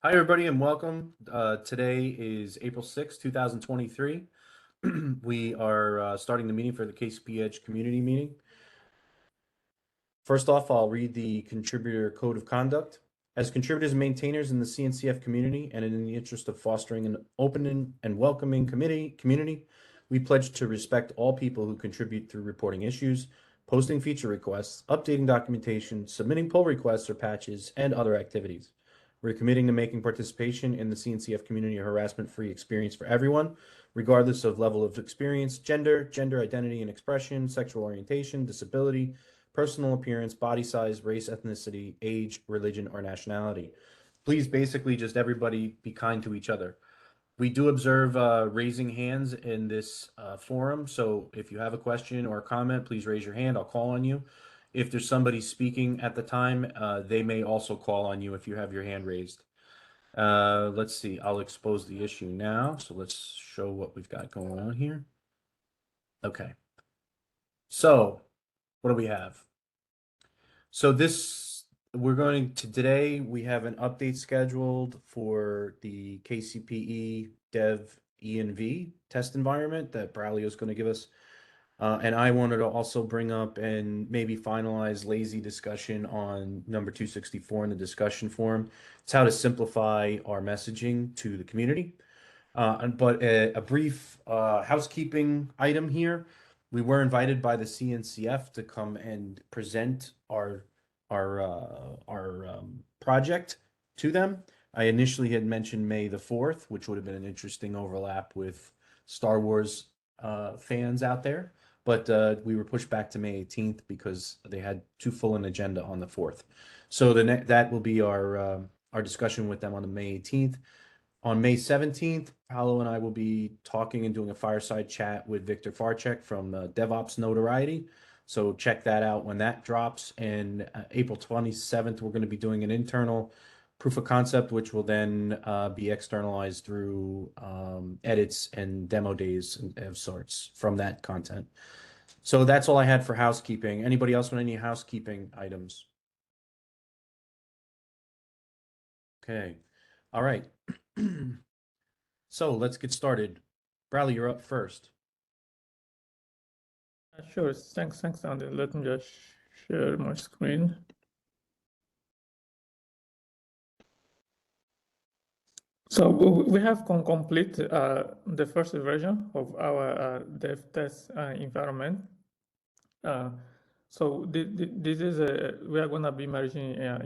Hi, everybody, and welcome. Today is April 6th, 2023. We are starting the meeting for the KCP-Edge community meeting. First off, I'll read the contributor code of conduct. As contributors and maintainers in the CNCF community and in the interest of fostering an open and welcoming community, we pledge to respect all people who contribute through reporting issues, posting feature requests, updating documentation, submitting pull requests or patches, and other activities. We're committing to making participation in the CNCF community a harassment-free experience for everyone, regardless of level of experience, gender identity and expression, sexual orientation, disability, personal appearance, body size, race, ethnicity, age, religion, or nationality. Please basically just everybody be kind to each other. We do observe raising hands in this forum, so if you have a question or a comment, please raise your hand. I'll call on you. If there's somebody speaking at the time, they may also call on you if you have your hand raised. Let's see, I'll expose the issue now. So let's show what we've got going on here. Okay. So what do we have? So we're going to today, we have an update scheduled for the KCPE-Dev-env test environment that Braulio is going to give us. And I wanted to also bring up and maybe finalize lazy discussion on number 264 in the discussion forum. It's how to simplify our messaging to the community. But a brief housekeeping item here. We were invited by the CNCF to come and present our project to them. I initially had mentioned May the 4th, which would have been an interesting overlap with Star Wars fans out there. But we were pushed back to May 18th because they had too full an agenda on the 4th. So that will be our discussion with them on the May 18th. On May 17th, Paolo and I will be talking and doing a fireside chat with Victor Farchek from DevOps Notoriety. So check that out when that drops. And April 27th, we're going to be doing an internal proof of concept, which will then be externalized through edits and demo days of sorts from that content. So that's all I had for housekeeping. Anybody else want any housekeeping items? Okay. All right. So let's get started. Braulio, you're up first. Sure. Thanks, Andy. Let me just share my screen. So we have complete the first version of our dev test environment. So this is we are gonna be merging on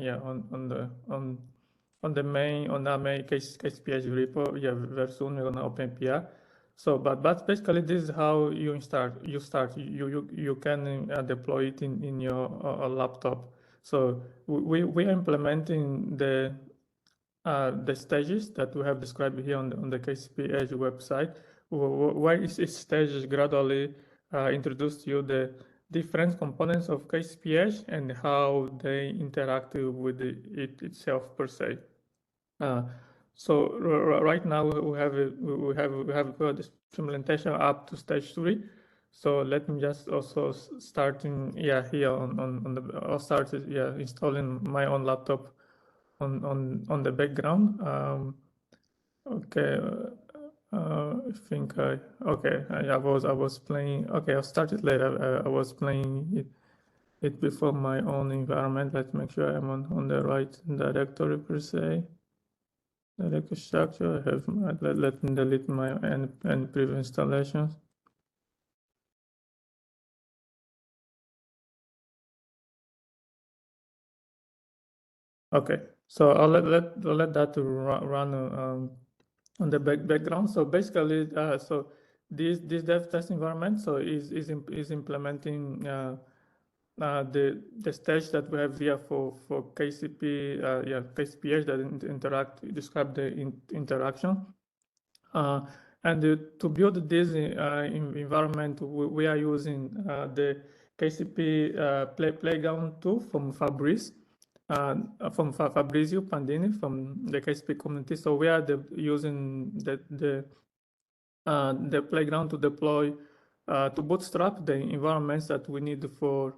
our main KCP-Edge repo very soon. We're gonna open PR. So but basically this is how you start. You can deploy it in your laptop. So we are implementing the stages that we have described here on the KCP-Edge website, where each stage is gradually introduced to you the different components of KCP-Edge and how they interact with it itself per se. So right now we have this implementation up to stage 3. So let me just also starting here on the I'll start installing my own laptop on the background. Okay, I think I was playing. Okay, I'll start it later. I was playing it before my own environment. Let's make sure I'm on the right directory per se. Directory structure. I have let me delete my any previous installations. Okay, so I'll let that run on the background. So basically, so this dev test environment is implementing the stage that we have here for KCP-Edge that describe the interaction. And to build this environment, we are using the KCP playground tool from Fabrice. From Fabrizio Pandini from the KCP community. So we are using the playground to deploy to bootstrap the environments that we need for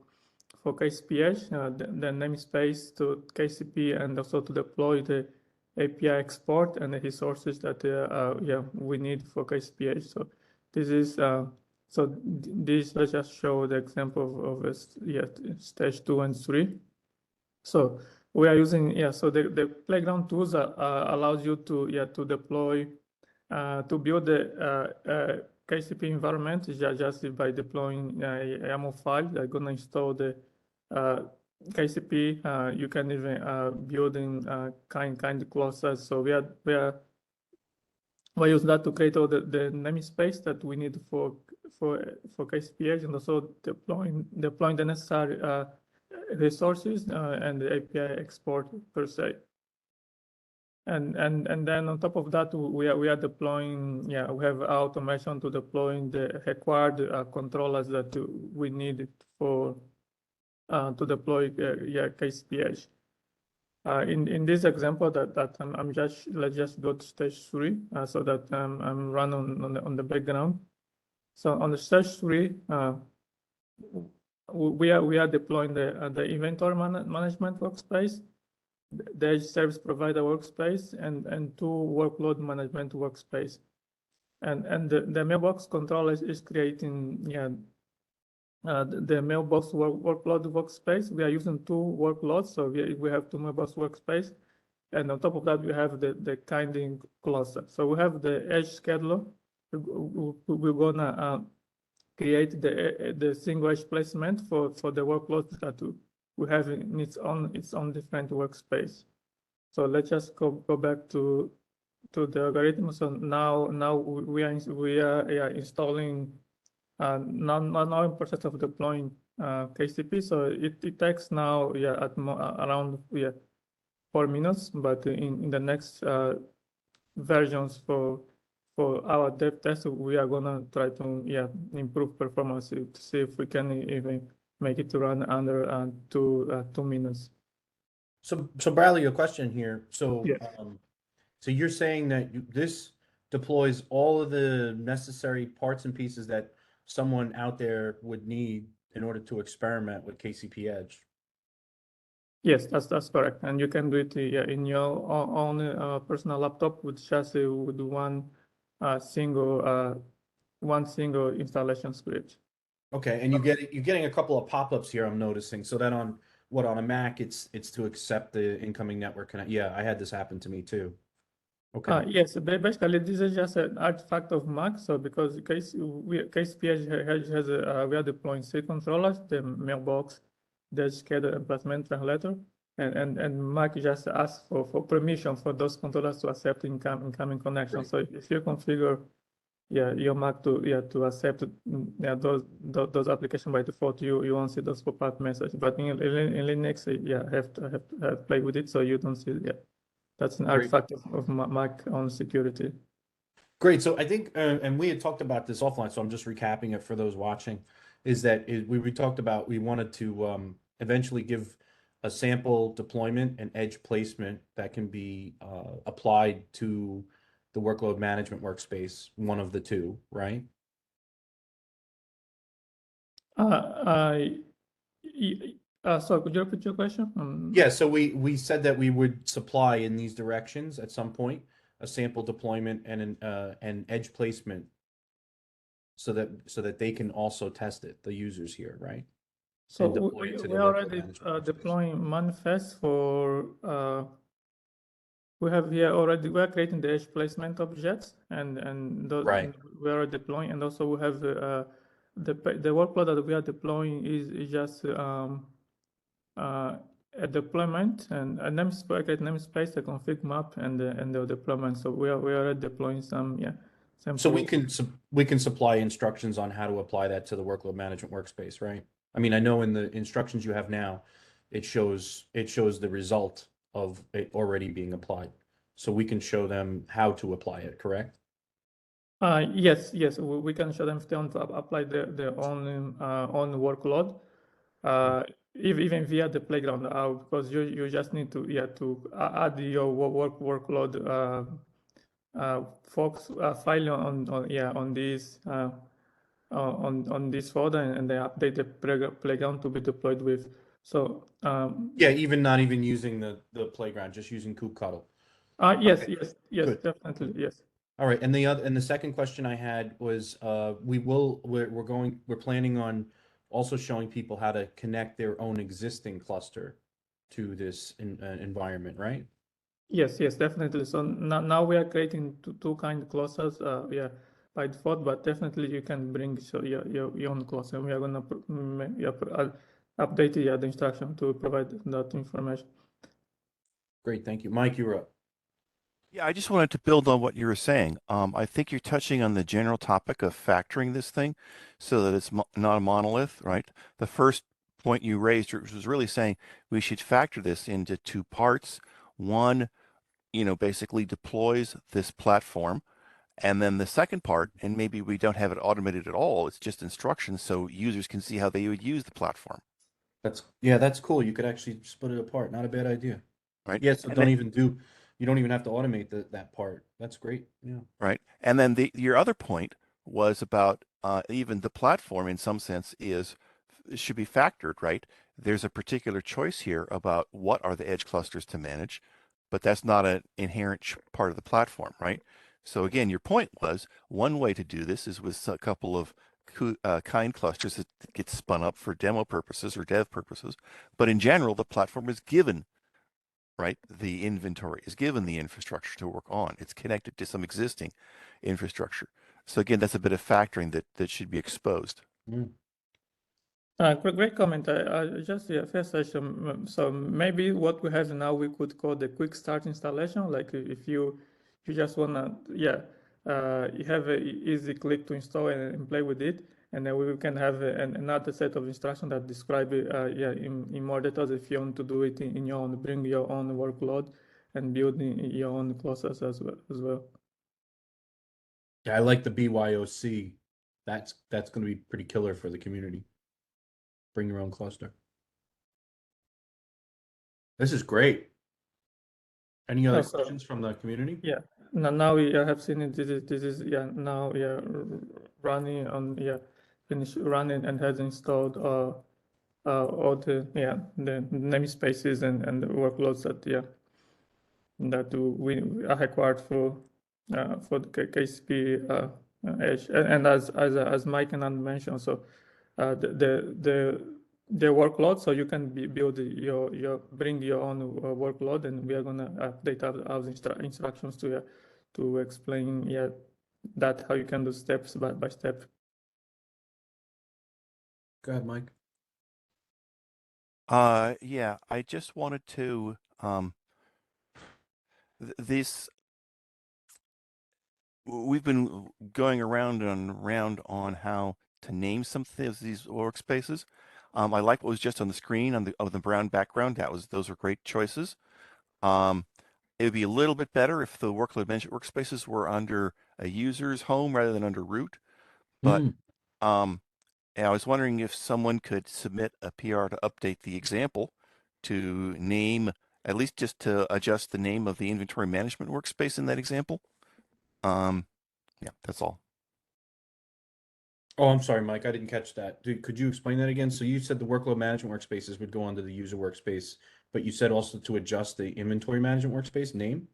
KCP-Edge, the namespace to KCP, and also to deploy the API export and the resources that we need for KCP-Edge. So this is this let's just show the example of stage 2 and 3. So we are using so the playground tools allows you to deploy to build the KCP environment just by deploying a YAML file. They're gonna install the KCP. You can even build in kind classes. So we use that to create all the namespace that we need for KCP-Edge, and also deploying the necessary resources and the API export per se. And then on top of that, we are deploying, we have automation to deploying the required controllers that we need for to deploy KCP-Edge. In this example that let's just go to stage 3 so that I'm running on the background. So on the stage 3, we are deploying the inventory management workspace, the Edge service provider workspace, and 2 workload management workspace. And the mailbox controller is creating the mailbox workload workspace. We are using 2 workloads, so we have 2 mailbox workspace, and on top of that we have the kinding cluster. So we have the Edge scheduler. We're gonna create the single Edge placement for the workloads that we have in its own different workspace. So let's just go back to the algorithm. So now we are installing. Now in process of deploying KCP. So it takes now around 4 minutes, but in the next versions for our dev test, we are gonna try to improve performance to see if we can even make it to run under 2 minutes. So Braulio, a question here. So Yes. so you're saying that this deploys all of the necessary parts and pieces that someone out there would need in order to experiment with KCP-Edge. Yes, that's correct, and you can do it in your own personal laptop with just with one single installation script. Okay, and you're getting a couple of pop-ups here, I'm noticing. So that on a Mac, it's to accept the incoming network connect. Yeah, I had this happen to me too. Okay. Yes, basically this is just an artifact of Mac. So because KCP-Edge has we are deploying 3 controllers: the mailbox, the scheduler, and placement translator, and Mac just asks for permission for those controllers to accept incoming connection. So if you configure your Mac to accept those applications by default, you won't see those pop-up messages. But in Linux, have to play with it so you don't see it. That's an artifact of Mac on security. Great. So I think, and we had talked about this offline, so I'm just recapping it for those watching, is that we talked about we wanted to eventually give a sample deployment and edge placement that can be applied to the workload management workspace, one of the 2, right? So could you repeat your question? Yeah, so we said that we would supply in these directions at some point a sample deployment and an edge placement so that they can also test it, the users here, right? So we already deploying manifests for we have here already, we are creating the edge placement objects and those we are deploying, and also we have the workload that we are deploying is just a deployment and a namespace, a config map, and the deployment. So we are already deploying some So we can supply instructions on how to apply that to the workload management workspace, right? I mean, I know in the instructions you have now, it shows the result of it already being applied. So we can show them how to apply it, correct? Yes, we can show them to apply their own workload, even via the playground, because you just need to add your workload file on this folder, and they update the playground to be deployed with. So yeah, not even using the playground, just using kubectl. Yes, Okay, yes, good. definitely, yes. All right, and the second question I had was, we're planning on also showing people how to connect their own existing cluster to this environment, right? Yes, yes, definitely. So now we are creating two kind of clusters, yeah, by default, but definitely you can bring your own cluster. We are gonna update the instruction to provide that information. Great, thank you. Mike, you're up. Yeah, I just wanted to build on what you were saying. I think you're touching on the general topic of factoring this thing so that it's not a monolith, right? The first point you raised was really saying we should factor this into two parts. One, basically deploys this platform. And then the second part, and maybe we don't have it automated at all, it's just instructions so users can see how they would use the platform, That's cool. You could actually split it apart. Not a bad idea. right? Yeah, so And then, you don't even have to automate that part. That's great. Yeah. right. And then your other point was about even the platform in some sense should be factored, right? There's a particular choice here about what are the edge clusters to manage, but that's not an inherent part of the platform, right? So again, your point was one way to do this is with a couple of kind clusters that get spun up for demo purposes or dev purposes. But in general, the platform is given, right? The inventory is given the infrastructure to work on. It's connected to some existing infrastructure. So again, that's a bit of factoring that should be exposed. Mm. Great comment. I just first session. So maybe what we have now we could call the quick start installation. Like if you just wanna you have a easy click to install and play with it, and then we can have another set of instructions that describe it in more details if you want to do it in your own, bring your own workload and build your own clusters as well. Yeah, I like the BYOC. That's going to be pretty killer for the community. Bring your own cluster. This is great. Any other So, questions from the community? yeah. Now we have seen it. This is now running on finish running and has installed all the the namespaces and the workloads that we are required for the KCP Edge. And as Mike and Anand mentioned, so the workload, so you can build your bring your own workload, and we are gonna update our instructions to explain that how you can do steps by step. Go ahead, Mike. Yeah, I just wanted to this we've been going around and around on how to name some of these workspaces. I like what was just on the screen of the brown background. Those were great choices. It would be a little bit better if the workload management workspaces were under a user's home rather than under root. But and I was wondering if someone could submit a PR to update the example to name, at least just to adjust the name of the inventory management workspace in that example. Yeah, that's all. Oh, I'm sorry, Mike. I didn't catch that. Could you explain that again? So you said the workload management workspaces would go onto the user workspace, but you said also to adjust the inventory management workspace name?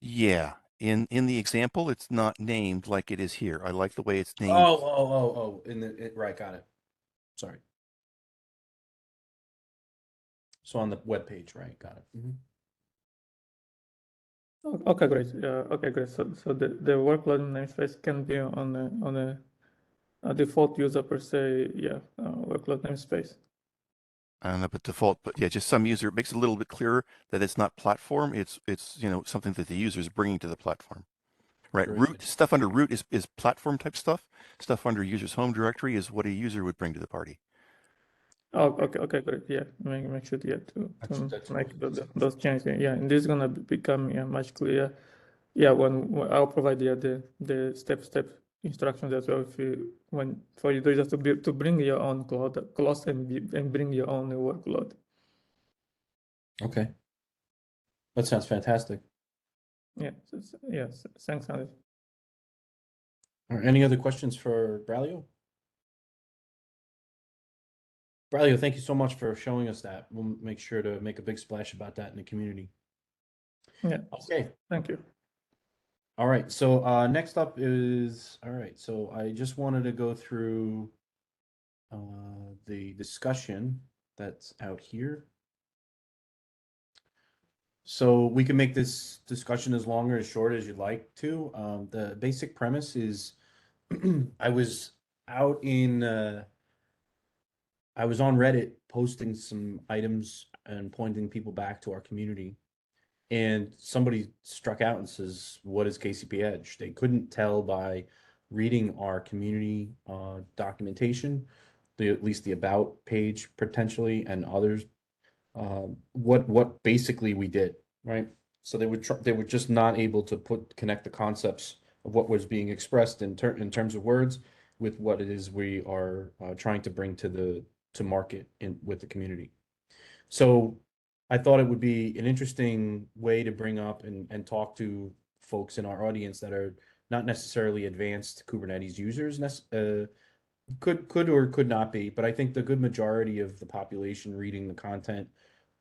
Yeah, in the example, it's not named like it is here. I like the way it's named. Oh. Right, got it. Sorry. So on the web page, right? Got it. Okay, great. Okay, great. So the workload namespace can be on a default user per se, workload namespace. I don't know, but default, but yeah, just some user. It makes it a little bit clearer that it's not platform. It's something that the user is bringing to the platform, right? Very Root good. stuff under root is platform type stuff. Stuff under user's home directory is what a user would bring to the party. Oh, okay, great. Yeah, make sure to That's make awesome. those changes. Yeah, and this is gonna become much clearer. Yeah, when I'll provide the step instructions as well. For you just to bring your own cluster and bring your own workload. Okay. That sounds fantastic. Yeah, yes. Thanks, Andy. All right, any other questions for Braulio? Braulio, thank you so much for showing us that. We'll make sure to make a big splash about that in the community. Yeah. Okay. Thank you. All right. So next up is, all right. So I just wanted to go through the discussion that's out here. So we can make this discussion as long or as short as you'd like to. The basic premise is I was out in, I was on Reddit posting some items and pointing people back to our community. And somebody struck out and says, what is KCP-Edge? They couldn't tell by reading our community documentation, at least the about page potentially, and others, what basically we did, right? So they were just not able to connect the concepts of what was being expressed in terms of words with what it is we are trying to bring to market with the community. So I thought it would be an interesting way to bring up and talk to folks in our audience that are not necessarily advanced Kubernetes users, could or could not be, but I think the good majority of the population reading the content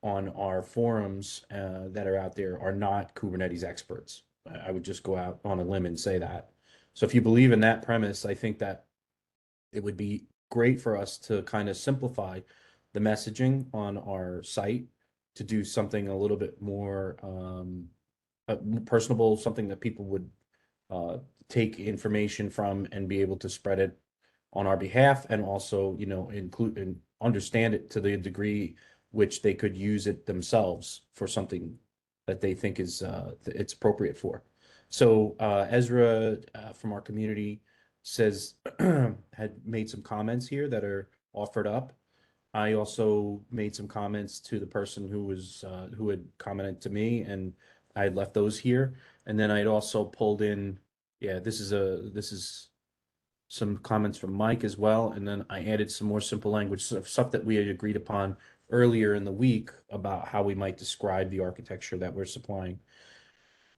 on our forums that are out there are not Kubernetes experts. I would just go out on a limb and say that. So if you believe in that premise, I think that it would be great for us to kind of simplify the messaging on our site to do something a little bit more personable, something that people would take information from and be able to spread it on our behalf, and also, you know, include and understand it to the degree which they could use it themselves for something that they think is it's appropriate for. So Ezra from our community says had made some comments here that are offered up. I also made some comments to the person who was who had commented to me, and I had left those here. And then I'd also pulled in, yeah, this is some comments from Mike as well, and then I added some more simple language stuff that we had agreed upon earlier in the week about how we might describe the architecture that we're supplying.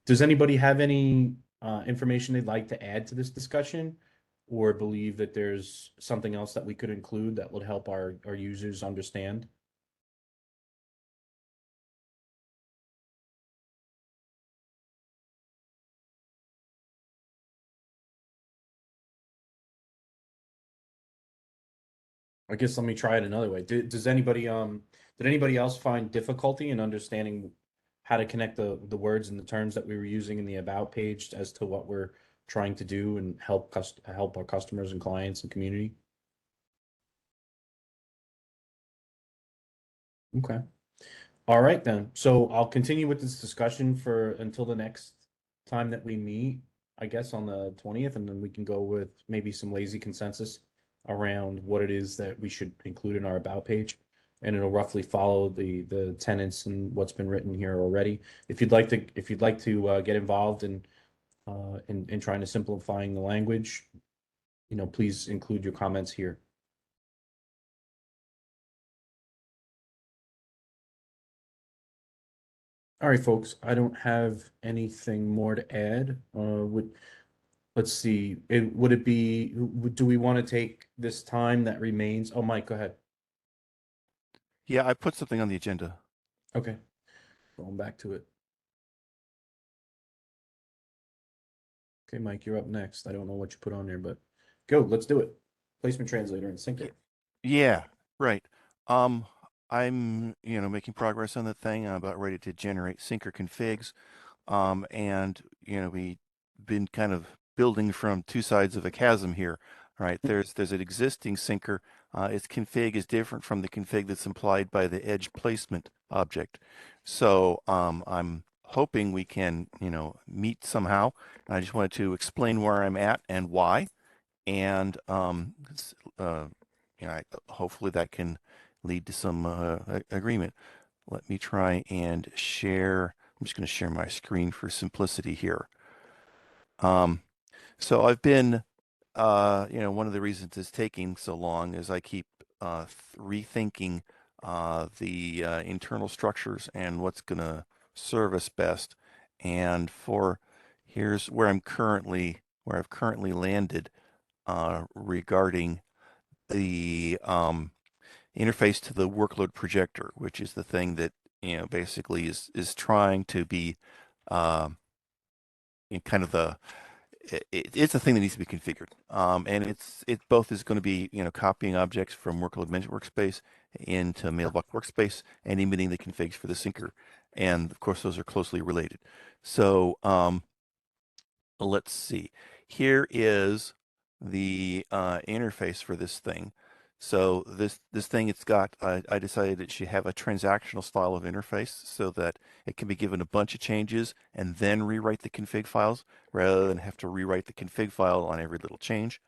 Does anybody have any information they'd like to add to this discussion, or believe that there's something else that we could include that would help our users understand? I guess let me try it another way. Does anybody did anybody else find difficulty in understanding how to connect the words and the terms that we were using in the about page as to what we're trying to do and help our customers and clients and community? Okay. All right then. So I'll continue with this discussion for until the next time that we meet, I guess on the 20th, and then we can go with maybe some lazy consensus around what it is that we should include in our about page. And it'll roughly follow the tenets and what's been written here already. If you'd like to get involved in trying to simplifying the language, you know, please include your comments here. All right, folks, I don't have anything more to add. Let's see, would it be, do we want to take this time that remains? Oh, Mike, go ahead. Yeah, I put something on the agenda. Okay, going back to it. Okay, Mike, you're up next. I don't know what you put on there, but go, let's do it. Placement translator and sync it. Yeah, right. I'm, making progress on the thing. I'm about ready to generate syncer configs. And, we've been kind of building from two sides of a chasm here, right? There's an existing syncer. Its config is different from the config that's implied by the edge placement object. So I'm hoping we can, meet somehow. I just wanted to explain where I'm at and why. And, hopefully that can lead to some agreement. Let me try and share. I'm just going to share my screen for simplicity here. So I've been, one of the reasons it's taking so long is I keep rethinking the internal structures and what's going to serve us best. And here's where I've currently landed regarding the interface to the workload projector, which is the thing that basically is trying to be in kind of it's a thing that needs to be configured. And it both is going to be, copying objects from workload management workspace into mailbox workspace and emitting the configs for the syncer. And of course, those are closely related. So let's see. Here is the interface for this thing. So this thing, it's got, I decided it should have a transactional style of interface so that it can be given a bunch of changes and then rewrite the config files rather than have to rewrite the config file on every little change.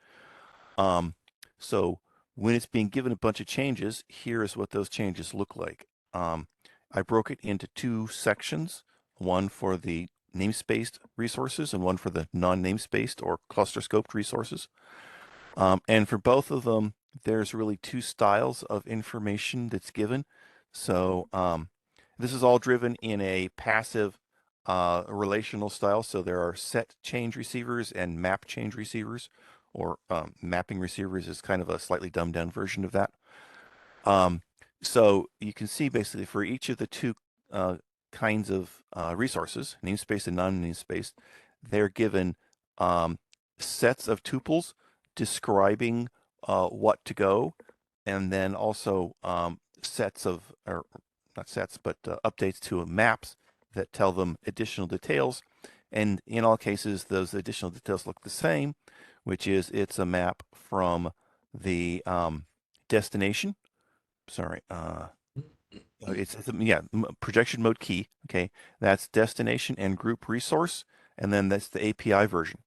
So when it's being given a bunch of changes, here is what those changes look like. I broke it into two sections, one for the namespaced resources and one for the non-namespaced or cluster scoped resources. And for both of them, there's really two styles of information that's given. So this is all driven in a passive relational style. So there are set change receivers and map change receivers, or mapping receivers is kind of a slightly dumbed down version of that. So you can see basically for each of the two kinds of resources, namespace and non-namespace, they're given sets of tuples describing what to go, and then also sets of, or not sets, but updates to maps that tell them additional details. And in all cases, those additional details look the same, which is it's a map from the destination. Sorry, projection mode key. Okay, that's destination and group resource, and then that's the API version.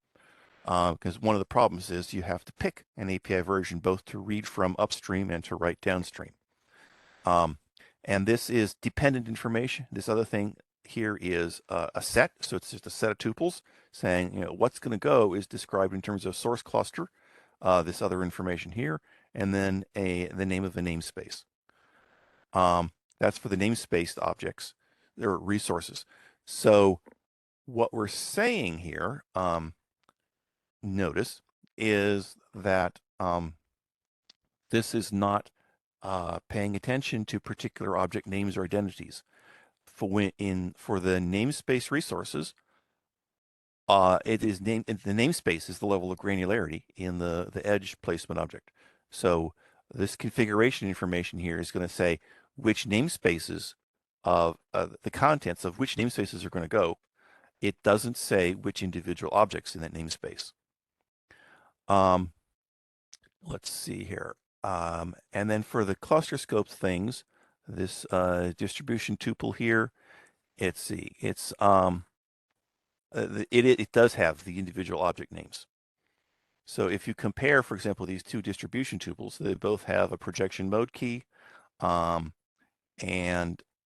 Because one of the problems is you have to pick an API version both to read from upstream and to write downstream. And this is dependent information. This other thing here is a set, so it's just a set of tuples saying, what's going to go is described in terms of source cluster, this other information here, and then the name of the namespace. That's for the namespaced objects or resources. So what we're saying here, notice, is that this is not paying attention to particular object names or identities. For the namespace resources, it is named, the namespace is the level of granularity in the edge placement object. So this configuration information here is going to say which namespaces of the contents of which namespaces are going to go. It doesn't say which individual objects in that namespace. Let's see here. And then for the cluster scope things, this distribution tuple here, it's it does have the individual object names. So if you compare, for example, these two distribution tuples, they both have a projection mode key, and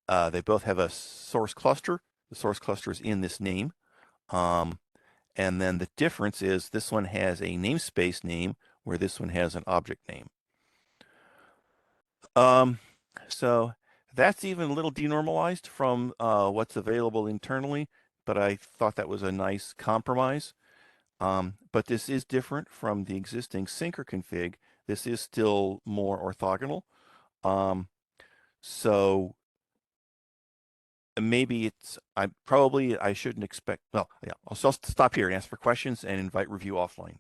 they both have a source cluster. The source cluster is in this name. And then the difference is this one has a namespace name where this one has an object name. So that's even a little denormalized from what's available internally, but I thought that was a nice compromise. But this is different from the existing syncer config. This is still more orthogonal. So maybe I shouldn't expect, well, yeah, I'll stop here and ask for questions and invite review offline.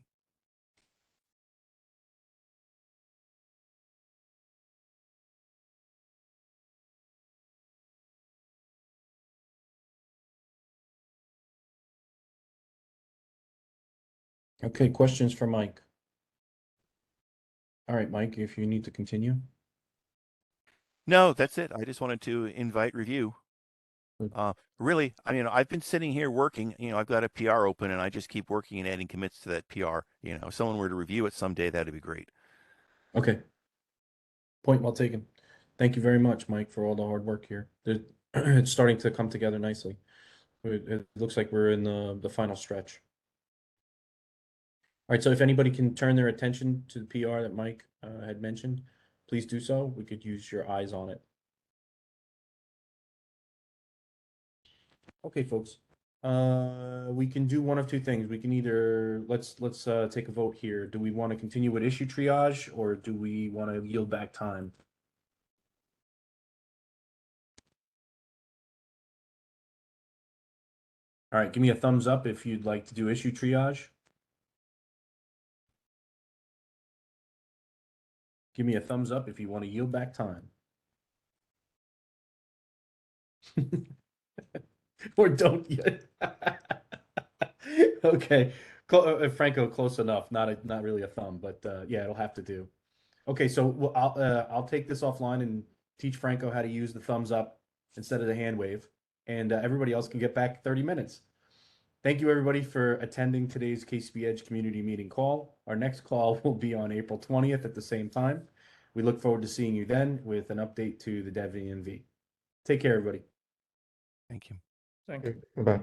Okay, questions for Mike? All right, Mike, if you need to continue. No, that's it. I just wanted to invite review. Really, I mean, I've been sitting here working, I've got a PR open and I just keep working and adding commits to that PR. If someone were to review it someday, that'd be great. Okay. Point well taken. Thank you very much, Mike, for all the hard work here. It's starting to come together nicely. It looks like we're in the final stretch. All right, so if anybody can turn their attention to the PR that Mike had mentioned, please do so. We could use your eyes on it. Okay, folks. We can do one of two things. We can either let's take a vote here. Do we want to continue with issue triage or do we want to yield back time? All right, give me a thumbs up if you'd like to do issue triage. Give me a thumbs up if you want to yield back time. Or don't yet. Okay, Franco, close enough. Not really a thumb, but yeah, it'll have to do. Okay, so I'll take this offline and teach Franco how to use the thumbs up instead of the hand wave, and everybody else can get back 30 minutes. Thank you, everybody, for attending today's KCP-Edge community meeting call. Our next call will be on April 20th at the same time. We look forward to seeing you then with an update to the dev-env. Take care, everybody. Thank you. Thank you. Bye.